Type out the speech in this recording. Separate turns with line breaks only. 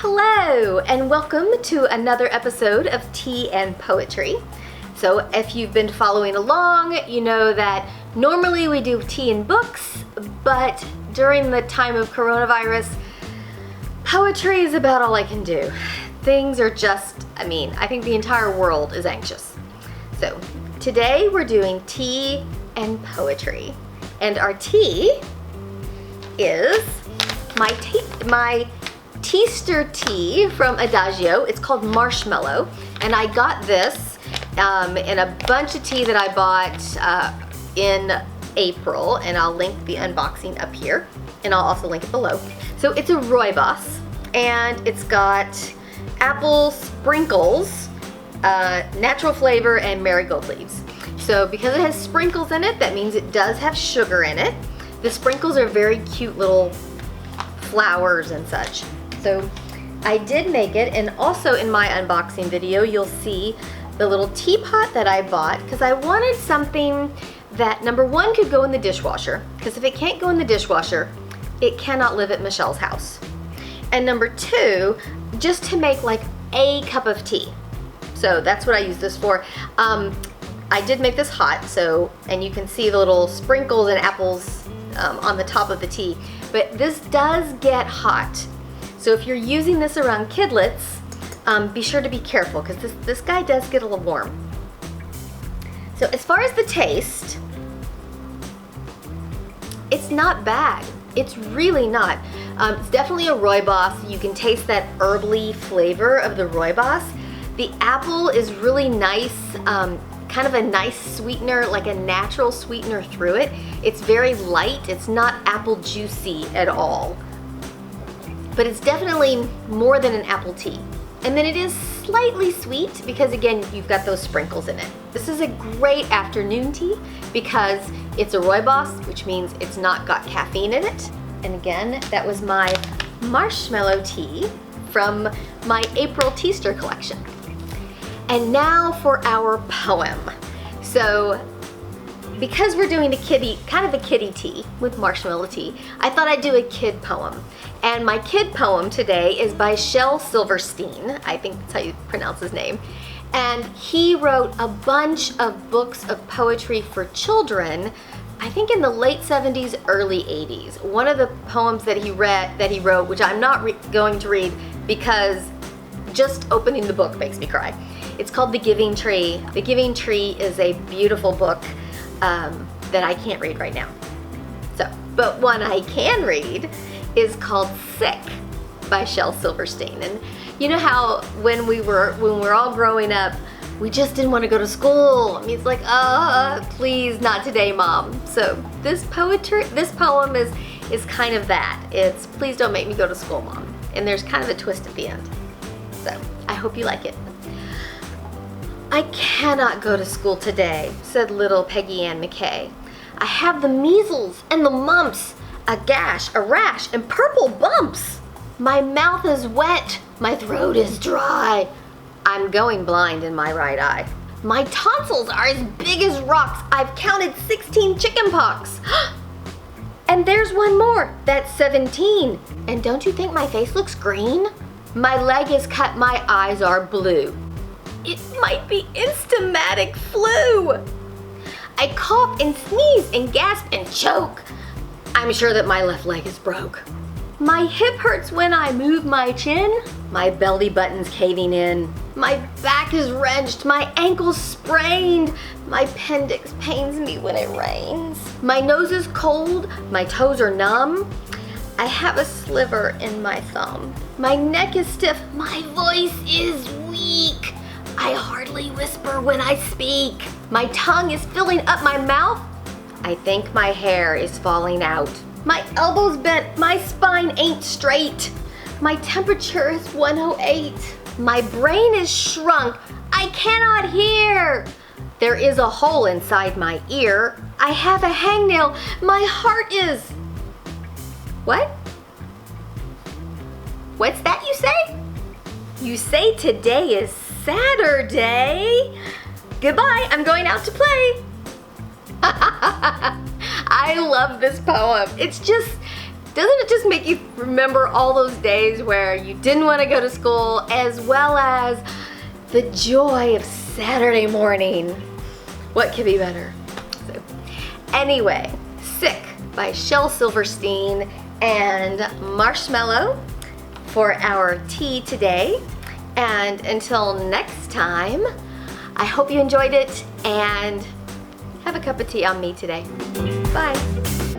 Hello and welcome to another episode of Tea and Poetry. So if you've been following along, you know that normally we do tea and books, but during the time of coronavirus, poetry is about all I can do. Things are just, I think the entire world is anxious. So today we're doing tea and poetry. And our tea is my Teaster tea from Adagio. It's called Marshmallow, and I got this in a bunch of tea that I bought in April, and I'll link the unboxing up here, and I'll also link it below. So it's a rooibos, and it's got apple sprinkles, natural flavor, and marigold leaves. So because it has sprinkles in it, that means it does have sugar in it. The sprinkles are very cute little flowers and such. So I did make it, and also in my unboxing video you'll see the little teapot that I bought because I wanted something that, number one, could go in the dishwasher, because if it can't go in the dishwasher, it cannot live at Michelle's house. And number two, just to make like a cup of tea. So that's what I use this for. I did make this hot, and you can see the little sprinkles and apples on the top of the tea, but this does get hot. So if you're using this around kidlets, be sure to be careful because this guy does get a little warm. So as far as the taste, it's not bad. It's really not. It's definitely a rooibos. You can taste that herbally flavor of the rooibos. The apple is really nice, kind of a nice sweetener, like a natural sweetener through it. It's very light. It's not apple juicy at all. But it's definitely more than an apple tea. And then it is slightly sweet because, again, you've got those sprinkles in it. This is a great afternoon tea because it's a rooibos, which means it's not got caffeine in it. And again, that was my marshmallow tea from my April Teaster collection. And now for our poem. So because we're doing kind of a kiddie tea with marshmallow tea, I thought I'd do a kid poem. And my kid poem today is by Shel Silverstein. I think that's how you pronounce his name. And he wrote a bunch of books of poetry for children, I think in the late 70s, early 80s. One of the poems that he wrote, which I'm not going to read because just opening the book makes me cry. It's called The Giving Tree. The Giving Tree is a beautiful book that I can't read right now. But one I can read is called Sick by Shel Silverstein. And you know how when we're all growing up, we just didn't want to go to school. It's like, please, not today, Mom. So this poem is kind of that. It's please don't make me go to school, Mom. And there's kind of a twist at the end. So I hope you like it. I cannot go to school today, said little Peggy Ann McKay. I have the measles and the mumps, a gash, a rash, and purple bumps. My mouth is wet, my throat is dry. I'm going blind in my right eye. My tonsils are as big as rocks. I've counted 16 chicken pox. And there's one more, that's 17. And don't you think my face looks green? My leg is cut, my eyes are blue. It might be instamatic flu. I cough and sneeze and gasp and choke. I'm sure that my left leg is broke. My hip hurts when I move my chin. My belly button's caving in. My back is wrenched. My ankle's sprained. My appendix pains me when it rains. My nose is cold. My toes are numb. I have a sliver in my thumb. My neck is stiff. My voice is weak. I hardly whisper when I speak. My tongue is filling up my mouth. I think my hair is falling out. My elbow's bent, my spine ain't straight. My temperature is 108. My brain is shrunk, I cannot hear. There is a hole inside my ear. I have a hangnail, my heart is... What? What's that you say? You say today is Saturday. Goodbye, I'm going out to play. I love this poem. It's just, Doesn't it just make you remember all those days where you didn't want to go to school, as well as the joy of Saturday morning? What could be better? So, anyway, Sick by Shel Silverstein and Marshmallow for our tea today. And until next time, I hope you enjoyed it and have a cup of tea on me today. Bye.